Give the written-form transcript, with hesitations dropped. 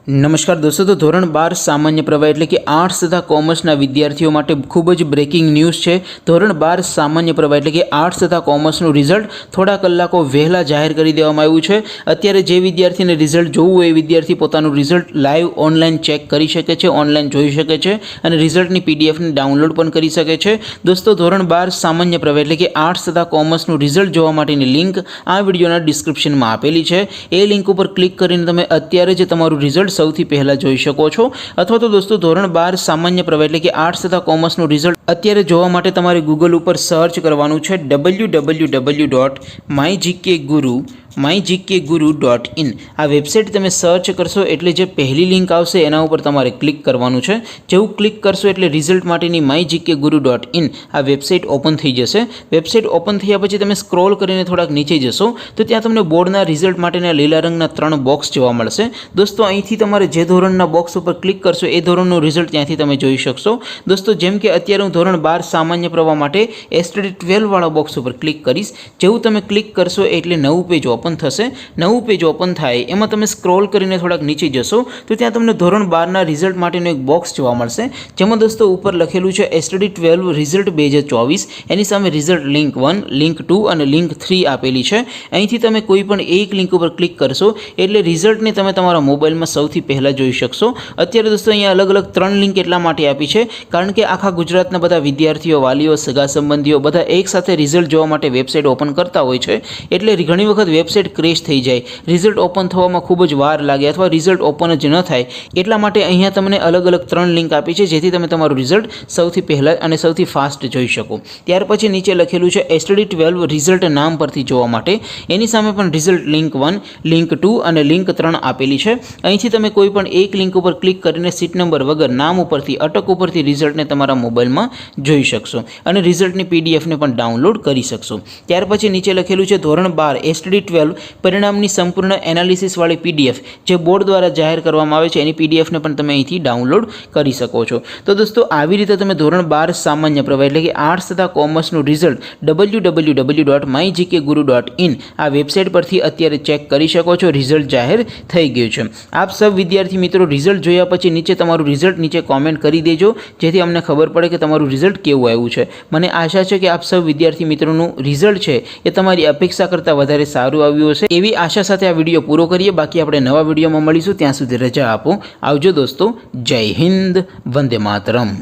नमस्कार दोस्तों, तो ધોરણ 12 સામાન્ય પ્રવાહ એટલે કે આર્ટ્સ તથા કોમર્સના વિદ્યાર્થીઓ માટે ખૂબ જ બ્રેકિંગ ન્યૂઝ છે। ધોરણ 12 સામાન્ય પ્રવાહ એટલે કે આર્ટ્સ તથા કોમર્સનું રિઝલ્ટ થોડા કલાકો વહેલા જાહેર કરી દેવામાં આવ્યું છે। અત્યારે જે વિદ્યાર્થીને રિઝલ્ટ જોવું હોય એ વિદ્યાર્થી પોતાનું રિઝલ્ટ લાઈવ ઓનલાઈન ચેક કરી શકે છે, ઓનલાઈન જોઈ શકે છે અને રિઝલ્ટની પીડીએફને ડાઉનલોડ પણ કરી શકે છે। દોસ્તો, ધોરણ 12 સામાન્ય પ્રવાહ એટલે કે આર્ટ્સ તથા કોમર્સનું રિઝલ્ટ જોવા માટેની લિંક આ વિડીયોના ડિસ્ક્રિપ્શનમાં આપેલી છે। એ લિંક ઉપર ક્લિક કરીને તમે અત્યારે જ તમારું રિઝલ્ટ સૌથી પહેલા જોઈ શકો છો। અથવા તો દોસ્તો, ધોરણ 12 સામાન્ય પ્રવાહ એટલે કે આર્ટ્સ તથા કોમર્સનું રિઝલ્ટ અત્યારે જોવા માટે તમારે ગૂગલ ઉપર સર્ચ કરવાનું છે www.mygkguru.in। આ વેબસાઇટ તમે સર્ચ કરશો એટલે જે પહેલી લિંક આવશે એના ઉપર તમારે ક્લિક કરવાનું છે। જેવું ક્લિક કરશો એટલે રિઝલ્ટ માટેની mygkguru.in આ વેબસાઇટ ઓપન થઈ જશે। વેબસાઇટ ઓપન થયા પછી તમે સ્ક્રોલ કરીને થોડાક નીચે જશો તો ત્યાં તમને બોર્ડના રિઝલ્ટ માટેના લીલા રંગના 3 બોક્સ જોવા મળશે। દોસ્તો, અહીંથી તમારે જે ધોરણના બોક્સ ઉપર ક્લિક કરશો એ ધોરણનું રિઝલ્ટ ત્યાંથી તમે જોઈ શકશો। દોસ્તો, જેમ કે અત્યારે હું ધોરણ 12 સામાન્ય પ્રવાહ માટે STD 12 વાળા બોક્સ ઉપર ક્લિક કરીશ। જેવું તમે ક્લિક કરશો એટલે નવું પેજ ઓપન થશે। નવું પેજ ઓપન થાય એમાં તમે સ્ક્રોલ કરીને થોડાક નીચે જશો તો ત્યાં તમને ધોરણ 12ના રિઝલ્ટ માટેનું એક બોક્સ જોવા મળશે, જેમાં દોસ્તો ઉપર લખેલું છે STD 12 રિઝલ્ટ 2024। એની સામે રિઝલ્ટ લિંક 1, લિંક 2 અને લિંક 3 આપેલી છે। અહીંથી તમે કોઈ પણ એક લિંક ઉપર ક્લિક કરશો એટલે રિઝલ્ટને તમે તમારા મોબાઈલમાં સૌથી પહેલાં જોઈ શકશો। અત્યારે દોસ્તો અહીંયા અલગ અલગ 3 લિંક એટલા માટે આપી છે કારણ કે આખા ગુજરાતના બધા વિદ્યાર્થીઓ, વાલીઓ, સગા સંબંધીઓ બધા એકસાથે રિઝલ્ટ જોવા માટે વેબસાઇટ ઓપન કરતા હોય છે। એટલે ઘણી વખત વેબસાઇટ ક્રેશ થઈ જાય, રિઝલ્ટ ઓપન થવામાં ખૂબ જ વાર લાગે અથવા રિઝલ્ટ ઓપન જ ન થાય। એટલા માટે અહીંયા તમને અલગ અલગ 3 લિંક આપી છે જેથી તમે તમારું રિઝલ્ટ સૌથી પહેલાં અને સૌથી ફાસ્ટ જોઈ શકો। ત્યાર પછી નીચે લખેલું છે STD 12 રિઝલ્ટ નામ પરથી જોવા માટે। એની સામે પણ રિઝલ્ટ લિંક 1, લિંક 2 અને લિંક 3 આપેલી છે। અહીંથી તમે કોઈ પણ એક લિંક ઉપર ક્લિક કરીને સીટ નંબર વગર નામ ઉપરથી, અટક ઉપરથી રિઝલ્ટને તમારા મોબાઈલમાં જોઈ શકશો અને રિઝલ્ટની પીડીએફને પણ ડાઉનલોડ કરી શકશો। ત્યાર પછી નીચે લખેલું છે ધોરણ 12 STD 12 પરિણામની સંપૂર્ણ એનાલિસિસવાળી પીડીએફ જે બોર્ડ દ્વારા જાહેર કરવામાં આવે છે એની પીડીએફને પણ તમે અહીંથી ડાઉનલોડ કરી શકો છો। તો દોસ્તો, આવી રીતે તમે ધોરણ 12 સામાન્ય પ્રવાહ એટલે કે આર્ટ્સ તથા કોમર્સનું રિઝલ્ટ www.mygkguru.in આ વેબસાઇટ પરથી અત્યારે ચેક કરી શકો છો। રિઝલ્ટ જાહેર થઈ ગયું છે। આપ સૌ વિદ્યાર્થી મિત્રો રિઝલ્ટ જોયા પછી નીચે તમારું રિઝલ્ટ નીચે કોમેન્ટ કરી દેજો જેથી અમને ખબર પડે કે તમારું રિઝલ્ટ કેવું આવ્યું છે। મને આશા છે કે આપ સૌ વિદ્યાર્થી મિત્રોનું રિઝલ્ટ છે એ તમારી અપેક્ષા કરતાં વધારે સારું આવ્યું હશે એવી આશા સાથે આ વિડીયો પૂરો કરીએ। બાકી આપણે નવા વિડીયોમાં મળીશું, ત્યાં સુધી રજા આપો। આવજો દોસ્તો, જય હિન્દ, વંદે માતરમ।